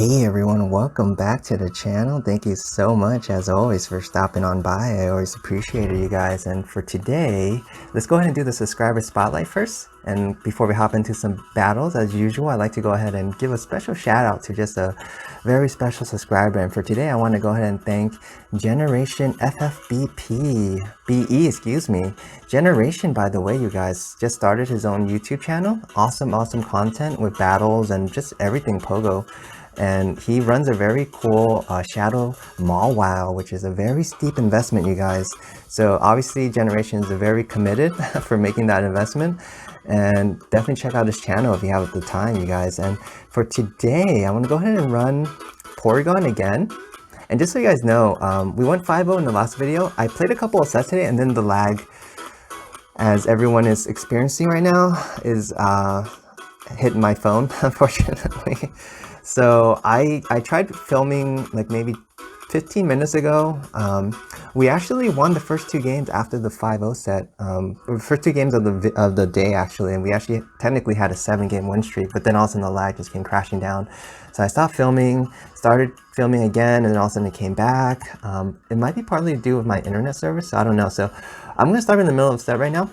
Hey everyone, welcome back to the channel. Thank you so much as always for stopping on by. I always appreciate it, you guys. And for today, let's go ahead and do the subscriber spotlight first. And before we hop into some battles, as usual, I'd like to go ahead and give a special shout out to just a very special subscriber. And for today, I want to go ahead and thank GenerationFFBE, excuse me. Generation, by the way, you guys, just started his own YouTube channel. Awesome content with battles and just everything Pogo. And he runs a very cool Shadow Mawile, which is a very steep investment, you guys. So obviously Generation is very committed for making that investment, and definitely check out his channel if you have the time, you guys. And for today, I'm gonna go ahead and run Porygon again. And just so you guys know, we went 5-0 in the last video. I played a couple of sets today, and then the lag, as everyone is experiencing right now, is hitting my phone, unfortunately. So I tried filming like maybe 15 minutes ago. We actually won the first 2 games after the 5-0 set. First 2 games of the day actually, and we actually technically had a 7-game win streak, but then all of a sudden the lag just came crashing down. So I stopped filming, started filming again, and then all of a sudden it came back. It might be partly to do with my internet service, so I don't know. So I'm gonna start in the middle of the set right now.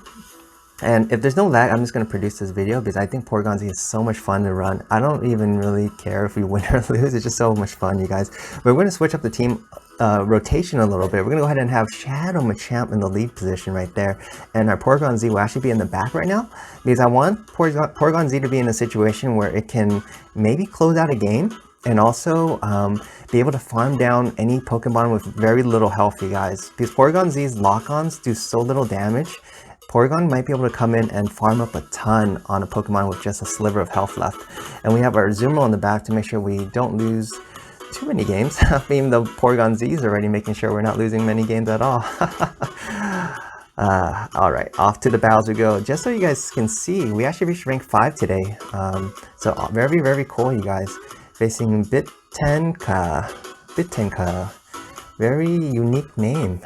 And if there's no lag, I'm just going to produce this video because I think Porygon-Z is so much fun to run. I don't even really care if we win or lose. It's just so much fun, you guys. We're going to switch up the team rotation a little bit. We're going to go ahead and have Shadow Machamp in the lead position right there. And our Porygon-Z will actually be in the back right now because I want Porygon-Z to be in a situation where it can maybe close out a game and also be able to farm down any Pokemon with very little health, you guys. Because Porygon-Z's lock-ons do so little damage. Porygon might be able to come in and farm up a ton on a Pokemon with just a sliver of health left. And we have our Azumarill in the back to make sure we don't lose too many games. Even though Porygon-Z is already making sure we're not losing many games at all. Alright, off to the battles we go. Just so you guys can see, we actually reached rank 5 today. So very cool, you guys. Facing Bitenka. Very unique name.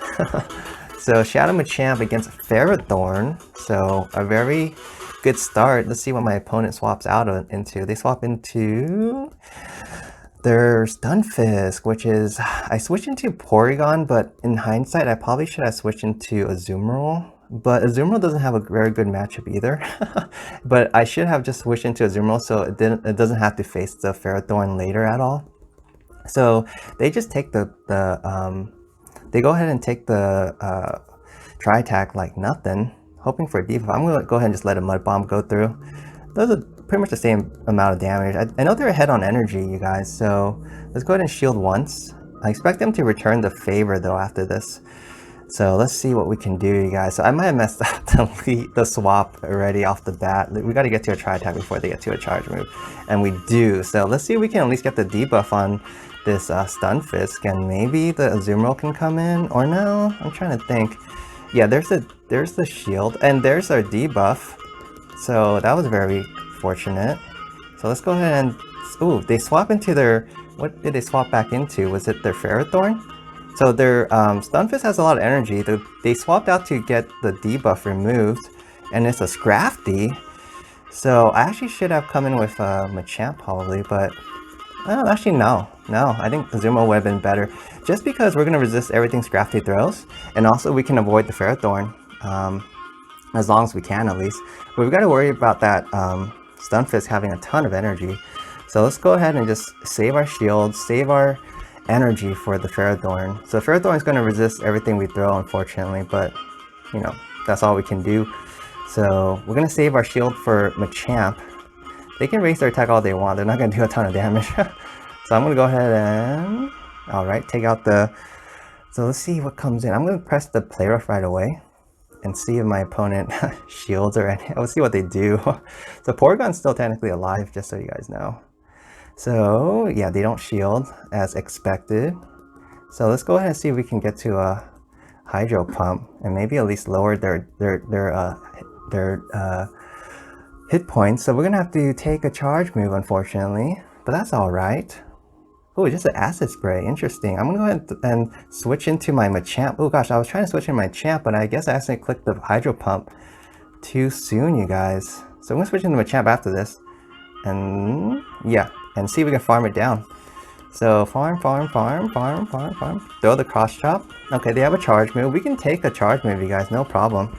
So Shadow Machamp against Ferret Thorn. So a very good start. Let's see what my opponent swaps out into. They swap into their Stunfisk, which is, I switched into Porygon, but in hindsight, I probably should have switched into Azumarill. But Azumarill doesn't have a very good matchup either. But I should have just switched into Azumarill so it doesn't have to face the Ferret Thorn later at all. So they just take they go ahead and take the Tri-Attack like nothing, hoping for a debuff. I'm going to go ahead and just let a Mud Bomb go through. Those are pretty much the same amount of damage. I know they're ahead on energy, you guys, so let's go ahead and shield once. I expect them to return the favor, though, after this. So let's see what we can do, you guys. So I might have messed up the swap already off the bat. We got to get to a Tri-Attack before they get to a charge move, and we do. So let's see if we can at least get the debuff on this Stunfisk, and maybe the Azumarill can come in, or no? I'm trying to think. Yeah, there's the shield, and there's our debuff. So that was very fortunate. So let's go ahead and, ooh, they swap into their, what did they swap back into? Was it their Ferret Thorn? So their Stunfisk has a lot of energy. They swapped out to get the debuff removed, and it's a Scrafty. So I actually should have come in with Machamp probably, but actually no, I think Azumarill would have been better, just because we're going to resist everything Scrafty throws, and also we can avoid the Ferret Thorn, as long as we can at least. But we've got to worry about that Stunfisk having a ton of energy. So let's go ahead and just save our shield, save our energy for the Ferret Thorn. So Ferret Thorn is going to resist everything we throw, unfortunately, but you know, that's all we can do. So we're going to save our shield for Machamp. They can raise their attack all they want. They're not going to do a ton of damage. So I'm going to go ahead and, alright, take out the, so let's see what comes in. I'm going to press the Play Rough right away and see if my opponent shields or anything. Let's see what they do. So Porygon's still technically alive, just so you guys know. So yeah, they don't shield as expected. So let's go ahead and see if we can get to a Hydro Pump and maybe at least lower their hit points. So we're gonna have to take a charge move, unfortunately, but that's all right. Oh, just an acid spray. Interesting. I'm gonna go ahead and switch into my Machamp. Oh gosh, I was trying to switch in my Machamp, but I guess I accidentally clicked the Hydro Pump too soon, you guys. So I'm gonna switch into Machamp after this, and yeah, and see if we can farm it down. So farm. Throw the cross chop. Okay, they have a charge move. We can take a charge move, you guys, no problem.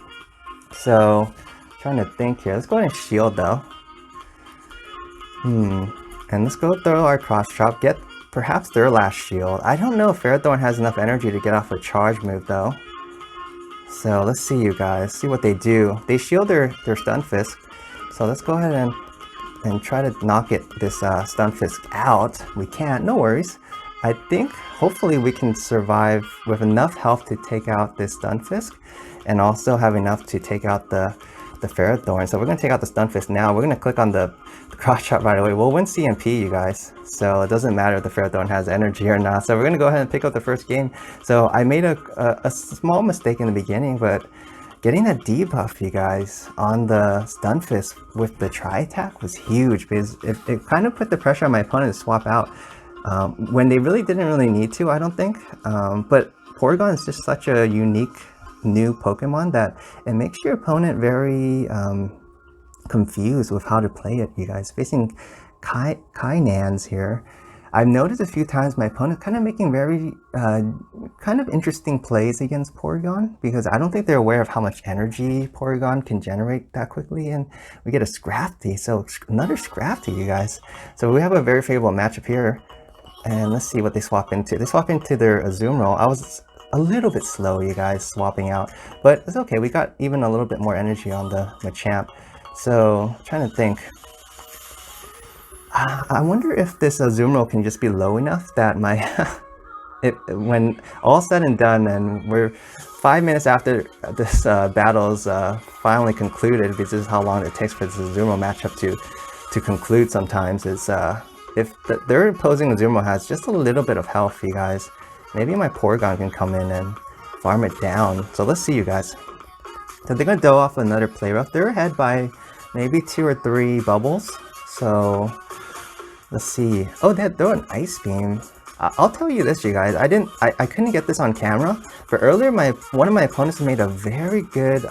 So, trying to think here. Let's go ahead and shield though. And let's go throw our cross chop. Get perhaps their last shield. I don't know if Ferret Thorn has enough energy to get off a charge move though. So let's see, you guys. See what they do. They shield their Stunfisk. So let's go ahead and try to knock this Stunfisk out. We can't, no worries. I think hopefully we can survive with enough health to take out this Stunfisk and also have enough to take out the Ferret Thorn. So we're going to take out the Stunfisk now. We're going to click on the cross chop right away. We'll win CMP, you guys. So it doesn't matter if the Ferret Thorn has energy or not. So we're going to go ahead and pick up the first game. So I made a small mistake in the beginning, but getting that debuff, you guys, on the Stunfisk with the Tri-Attack was huge because it kind of put the pressure on my opponent to swap out when they really didn't really need to, I don't think. But Porygon is just such a unique new Pokemon that it makes your opponent very confused with how to play it, you guys. Facing Kaikens here, I've noticed a few times my opponent kind of making very kind of interesting plays against Porygon because I don't think they're aware of how much energy Porygon can generate that quickly, and we get a Scrafty, so another Scrafty, you guys. So we have a very favorable matchup here, and let's see what they swap into. They swap into their Azumarill. I was a little bit slow, you guys, swapping out, but it's okay. We got even a little bit more energy on the Machamp. So trying to think. I wonder if this Azumarill can just be low enough that my when all said and done, and we're 5 minutes after this battle's finally concluded, because this is how long it takes for this Azumarill matchup to conclude sometimes, is if their opposing Azumarill has just a little bit of health, you guys, maybe my Porygon can come in and farm it down. So let's see, you guys. So they're going to throw off another play rough. They're ahead by maybe 2 or 3 bubbles. So let's see. Oh, they had thrown an Ice Beam. I'll tell you this, you guys. I couldn't get this on camera, but earlier one of my opponents made a very good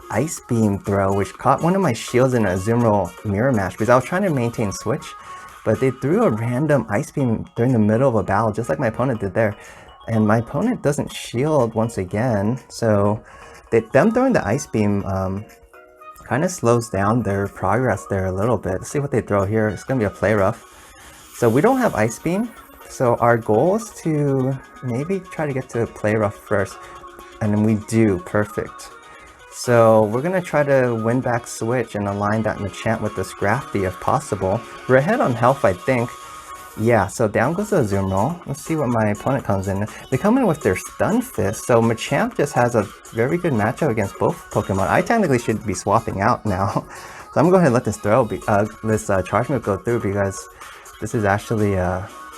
Ice Beam throw, which caught one of my shields in a Azumarill mirror match because I was trying to maintain switch, but they threw a random Ice Beam during the middle of a battle, just like my opponent did there. And my opponent doesn't shield once again, so them throwing the Ice Beam kind of slows down their progress there a little bit. Let's see what they throw here. It's going to be a play rough. So we don't have Ice Beam, so our goal is to maybe try to get to a play rough first, and then we do. Perfect. So we're going to try to win back switch and align that Machamp with the Scrafty if possible. We're ahead on health, I think. Yeah, so down goes the Azumarill. Let's see what my opponent comes in. They come in with their Stunfisk, so Machamp just has a very good matchup against both Pokemon. I technically should be swapping out now. So I'm going to go ahead and let this charge move go through, because this is actually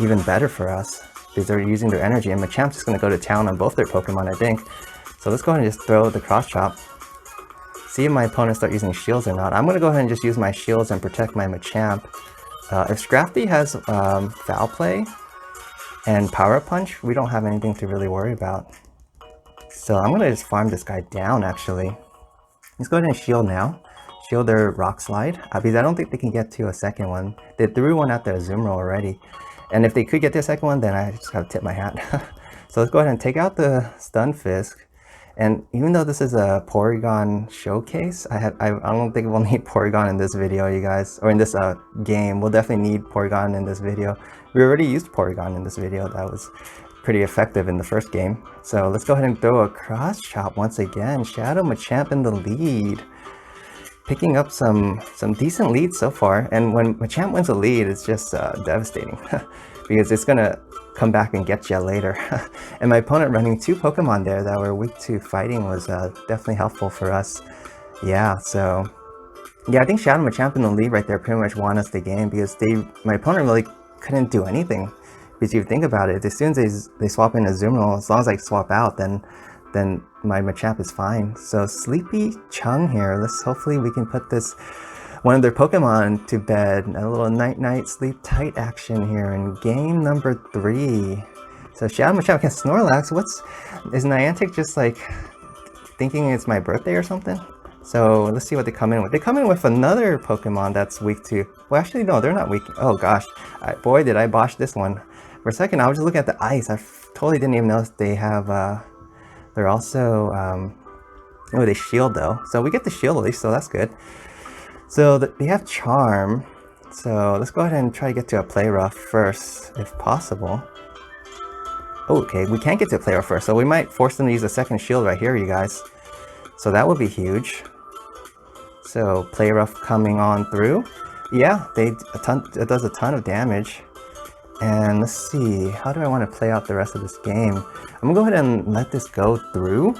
even better for us, because they're using their energy, and Machamp's just going to go to town on both their Pokemon, I think. So let's go ahead and just throw the cross chop. See if my opponents start using shields or not. I'm going to go ahead and just use my shields and protect my Machamp. If Scrafty has Foul Play and Power Punch, we don't have anything to really worry about. So I'm going to just farm this guy down, actually. Let's go ahead and shield now. Shield their Rock Slide, because I don't think they can get to a second one. They threw one at the Azumarill already. And if they could get to a second one, then I just got to tip my hat. So let's go ahead and take out the Stunfisk. And even though this is a Porygon showcase, I don't think we'll need Porygon in this video, you guys, or in this game. We'll definitely need Porygon in this video. We already used Porygon in this video. That was pretty effective in the first game. So let's go ahead and throw a cross chop once again. Shadow Machamp in the lead, picking up some decent leads so far. And when Machamp wins a lead, it's just devastating because it's gonna come back and get you later. And my opponent running 2 Pokemon there that were weak to fighting was definitely helpful for us. Yeah, so yeah, I think Shadow Machamp in the lead right there pretty much won us the game, because my opponent really couldn't do anything. Because if you think about it, as soon as they swap in Azumarill, as long as I swap out, then my Machamp is fine. So Sleepy Chung here, hopefully we can put this one of their Pokemon to bed. A little night-night sleep tight action here in game number 3. So Shadow Machamp against Snorlax. Is Niantic just like thinking it's my birthday or something? So let's see what they come in with. They come in with another Pokemon that's weak to, well, actually no, they're not weak. Oh gosh, boy did I botch this one. For a second, I was just looking at the ice. I totally didn't even notice they have, they're also, oh, they shield though. So we get the shield at least, so that's good. So they have charm. So let's go ahead and try to get to a play rough first, if possible. Okay, we can't get to a play rough first, so we might force them to use a second shield right here, you guys. So that would be huge. So play rough coming on through. Yeah, it does a ton of damage. And let's see, how do I want to play out the rest of this game? I'm gonna go ahead and let this go through.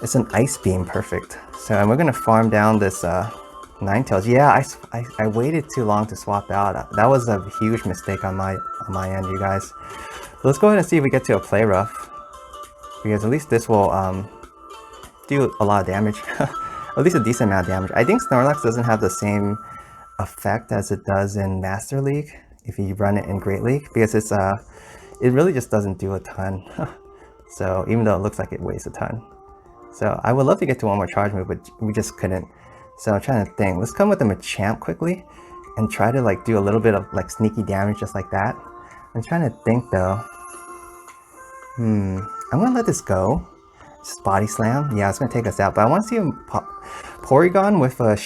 It's an ice beam, perfect. So and we're gonna farm down this Ninetales. Yeah, I waited too long to swap out. That was a huge mistake on my end, you guys. So let's go ahead and see if we get to a play rough, because at least this will do a lot of damage. At least a decent amount of damage. I think Snorlax doesn't have the same effect as it does in Master League if you run it in Great League, because it's it really just doesn't do a ton. So even though it looks like it weighs a ton. So I would love to get to one more charge move, but we just couldn't. So I'm trying to think. Let's come with the Machamp quickly and try to like do a little bit of like sneaky damage just like that. I'm trying to think though. I'm gonna let this go. Just body slam. Yeah, it's gonna take us out. But I want to see him Porygon with a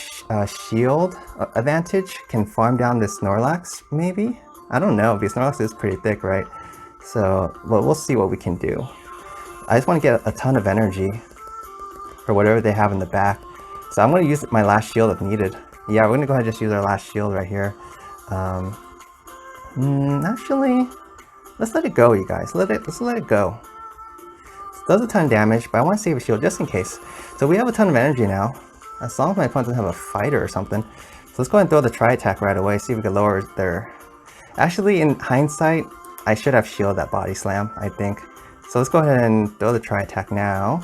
shield advantage can farm down this Snorlax. Maybe, I don't know, because Snorlax is pretty thick, right? So well, we'll see what we can do. I just want to get a ton of energy for whatever they have in the back. So I'm going to use my last shield if needed. Yeah, we're going to go ahead and just use our last shield right here. Actually, let's let it go, you guys. Let's let it go. It does a ton of damage, but I want to save a shield just in case. So we have a ton of energy now, as long as my opponent doesn't have a fighter or something. So let's go ahead and throw the tri-attack right away, see if we can lower their... Actually, in hindsight, I should have shielded that body slam, I think. So let's go ahead and throw the tri-attack now.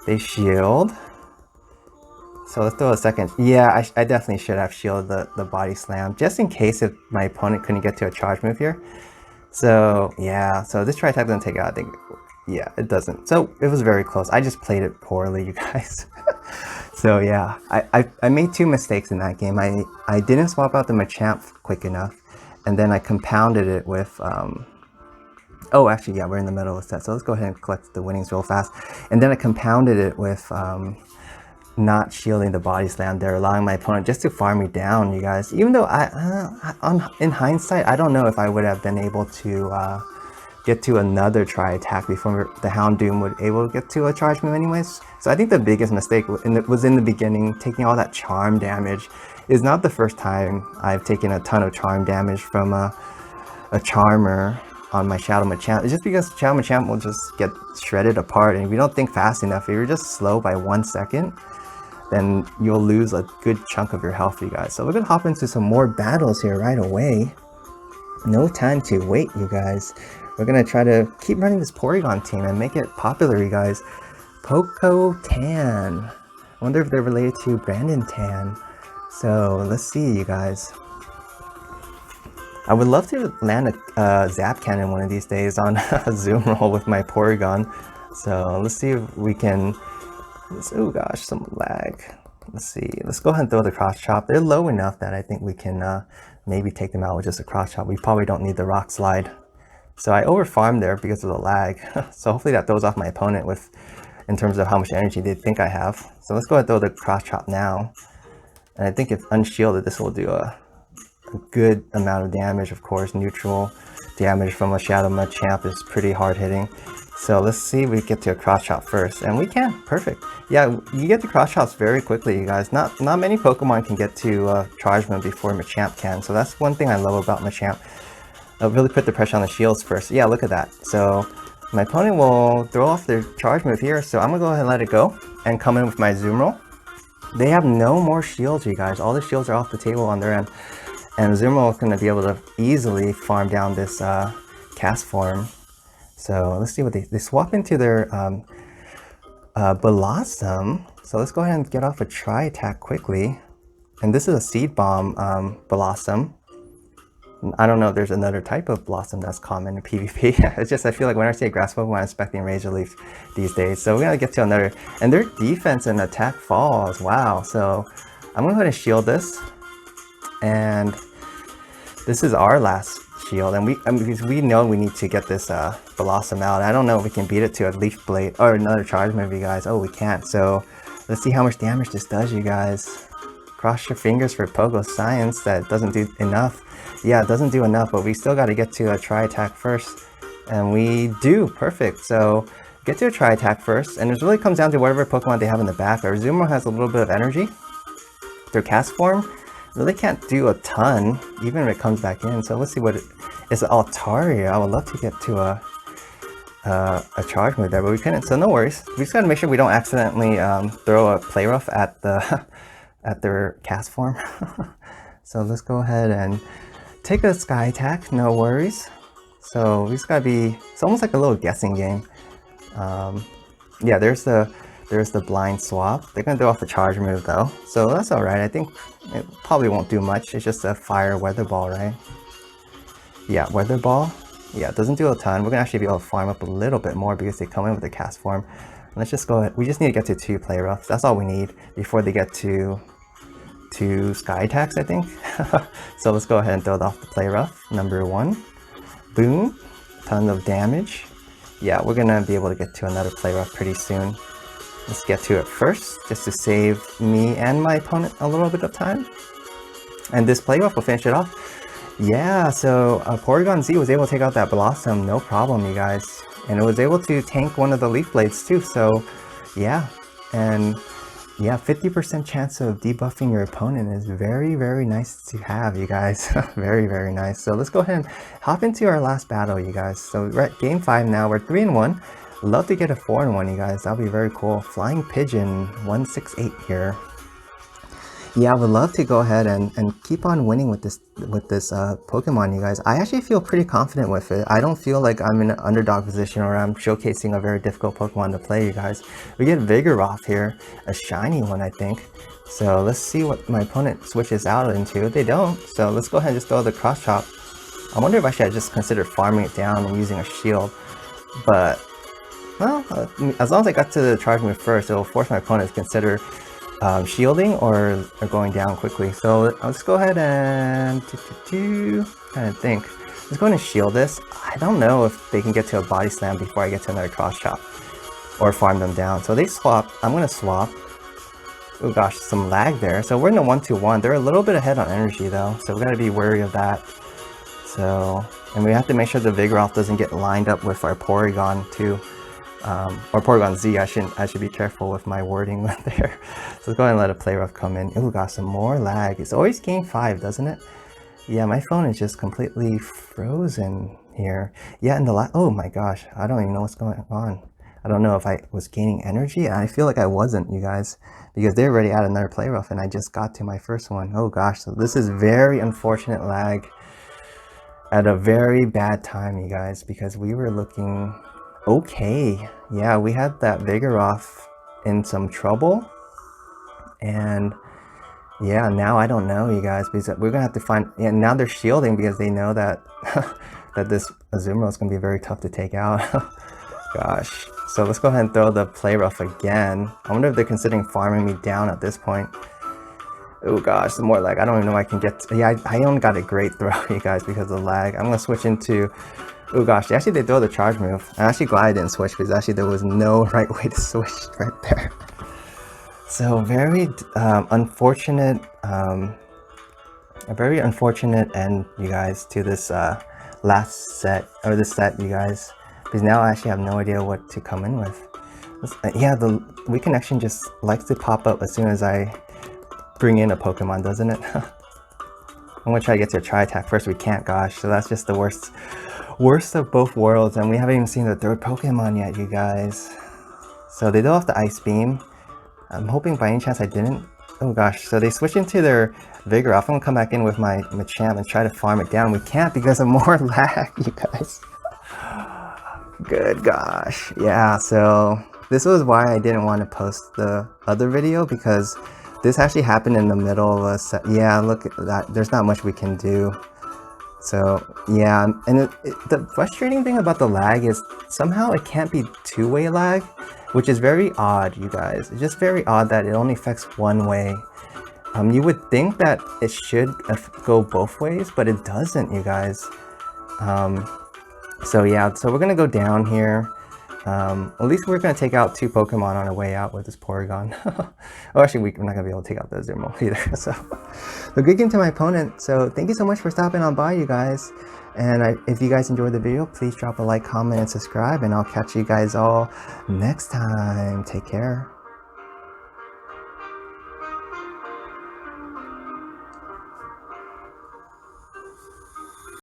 They shield. So let's throw a second. Yeah, I definitely should have shielded the body slam, just in case if my opponent couldn't get to a charge move here. So yeah, so this tri-attack doesn't take out, I think. Yeah, it doesn't. So it was very close. I just played it poorly, you guys. So yeah, I made two mistakes in that game. I didn't swap out the Machamp quick enough, and then I compounded it with... oh, actually, yeah, we're in the middle of the set, so let's go ahead and collect the winnings real fast. And then I compounded it with not shielding the body slam there, allowing my opponent just to farm me down, you guys. Even though in hindsight, I don't know if I would have been able to get to another tri-attack before the Houndoom would able to get to a charge move anyways. So I think the biggest mistake was in the beginning, taking all that charm damage. Is not the first time I've taken a ton of charm damage from a Charmer on my Shadow Machamp. It's just because Shadow Machamp will just get shredded apart, and if you don't think fast enough, if you're just slow by 1 second, then you'll lose a good chunk of your health, you guys. So we're gonna hop into some more battles here right away. No time to wait, you guys. We're gonna try to keep running this Porygon team and make it popular, you guys. Pokmon Tan. I wonder if they're related to Brandon Tan. So let's see, you guys. I would love to land a Zap Cannon one of these days on Azumarill with my Porygon. So let's see if we can... Oh gosh, some lag. Let's see. Let's go ahead and throw the Cross Chop. They're low enough that I think we can maybe take them out with just a Cross Chop. We probably don't need the Rock Slide. So I over-farmed there because of the lag. So hopefully that throws off my opponent in terms of how much energy they think I have. So let's go ahead and throw the Cross Chop now. And I think if unshielded, this will do a good amount of damage. Of course, neutral damage from a Shadow Machamp is pretty hard hitting. So let's see if we get to a Cross Chop first, and we can. Perfect. Yeah, you get the Cross Chops very quickly, you guys. Not many Pokemon can get to Charge Mode before Machamp can. So that's one thing I love about Machamp. Really put the pressure on the shields first. Yeah, look at that. So my opponent will throw off their Charge Move here, so I'm gonna go ahead and let it go and come in with my Azumarill. They have no more shields, you guys. All the shields are off the table on their end. And Azumarill is going to be able to easily farm down this cast form. So let's see what they swap into their Blossom. So let's go ahead and get off a Tri-Attack quickly. And this is a Seed Bomb Blossom. I don't know if there's another type of Blossom that's common in PvP. It's just I feel like when I say Grass Pokemon, I'm expecting Razor Leaf these days. So we're going to get to another. And their defense and attack falls. Wow. So I'm going to go ahead and shield this. And this is our last shield, and because we know we need to get this Blossom out. I don't know if we can beat it to a Leaf Blade or another charge move, you guys. Oh, we can't. So let's see how much damage this does, you guys. Cross your fingers for Pogo Science that doesn't do enough. Yeah, it doesn't do enough, but we still got to get to a Tri-Attack first, and we do. Perfect. So get to a Tri-Attack first, and it really comes down to whatever Pokemon they have in the back. Our Azumarill has a little bit of energy. Their cast form really can't do a ton, even if it comes back in. So let's see what it's Altaria. I would love to get to a charge move there, but we couldn't. So no worries. We just gotta make sure we don't accidentally throw a Play Rough at the at their cast form. So let's go ahead and take a Sky Attack. No worries. So we just gotta be. It's almost like a little guessing game. Yeah, there's the blind swap. They're gonna throw off the charge move though, so that's all right. I think it probably won't do much. It's just a fire weather ball, right? Yeah, weather ball. Yeah, it doesn't do a ton. We're gonna actually be able to farm up a little bit more because they come in with the cast form. Let's just go ahead. We just need to get to 2 Play Roughs. That's all we need before they get to 2 Sky Attacks, I think. So let's go ahead and throw off the Play Rough. Number 1. Boom. Ton of damage. Yeah, we're gonna be able to get to another Play Rough pretty soon. Let's get to it first, just to save me and my opponent a little bit of time. And this Play Rough will finish it off. Yeah, so Porygon-Z was able to take out that Blossom, no problem, you guys. And it was able to tank one of the Leaf Blades too, so yeah. And yeah, 50% chance of debuffing your opponent is very, very nice to have, you guys. Very, very nice. So let's go ahead and hop into our last battle, you guys. So we're at game 5 now. We're 3-1. Love to get a 4-1, you guys. That'll be very cool. Flying Pigeon 168 here. Yeah, I would love to go ahead and keep on winning with this Pokemon, you guys. I actually feel pretty confident with it. I don't feel like I'm in an underdog position or I'm showcasing a very difficult Pokemon to play, you guys. We get Vigoroth here, a shiny one, I think. So let's see what my opponent switches out into. They don't, so let's go ahead and just throw the Cross Chop. I wonder if I should just consider farming it down and using a shield. But, well, as long as I got to the charge move first, it will force my opponent to consider shielding or going down quickly. So let's go ahead and kind of think. Let's go ahead and shield this. I don't know if they can get to a body slam before I get to another Cross Chop or farm them down. So they swap. I'm gonna swap. Oh gosh, some lag there. So we're in the 1-2-1. They're a little bit ahead on energy though, so we gotta be wary of that. So, and we have to make sure the Vigoroth doesn't get lined up with our Porygon too. Or Porygon-Z, I should be careful with my wording there. So let's go ahead and let a Play Rough come in. Oh, got some more lag. It's always game 5, doesn't it? Yeah, my phone is just completely frozen here. Yeah, and oh my gosh, I don't even know what's going on. I don't know if I was gaining energy. I feel like I wasn't, you guys, because they already had another Play Rough and I just got to my first one. Oh gosh, so this is very unfortunate lag at a very bad time, you guys, because we were looking okay. Yeah, we had that Vigoroth in some trouble, and yeah, now I don't know, you guys, because we're gonna have to find. Yeah, now they're shielding because they know that that this Azumarill is gonna be very tough to take out. Gosh, so let's go ahead and throw the Play Rough again. I wonder if they're considering farming me down at this point. Oh gosh, some more lag. I don't even know if I can get. Yeah, I only got a great throw, you guys, because of the lag. I'm gonna switch into. Oh gosh, actually they throw the charge move. I'm actually glad I didn't switch because actually there was no right way to switch right there. So very unfortunate, a very unfortunate end, you guys, to this last set, or this set, you guys, because now I actually have no idea what to come in with. Yeah, the weak connection just likes to pop up as soon as I bring in a Pokemon, doesn't it? I'm gonna try to get to a Tri-Attack first. We can't, gosh, so that's just the worst of both worlds, and we haven't even seen the third Pokemon yet, you guys. So they throw off the Ice Beam. I'm hoping by any chance I didn't. Oh gosh, so they switch into their Vigoroth. I'm gonna come back in with my Machamp and try to farm it down. We can't because of more lag, you guys. Good gosh. Yeah, so this was why I didn't want to post the other video, because this actually happened in the middle of a set. Yeah, look at that. There's not much we can do. So yeah, and the frustrating thing about the lag is somehow it can't be two-way lag, which is very odd, you guys. It's just very odd that it only affects one way. You would think that it should go both ways, but it doesn't, you guys. So yeah, so we're gonna go down here. At least we're gonna take out 2 Pokemon on our way out with this Porygon. Oh, actually, we're not gonna be able to take out the Azumarill either. So, good game to my opponent. So thank you so much for stopping on by, you guys. And if you guys enjoyed the video, please drop a like, comment, and subscribe. And I'll catch you guys all next time. Take care.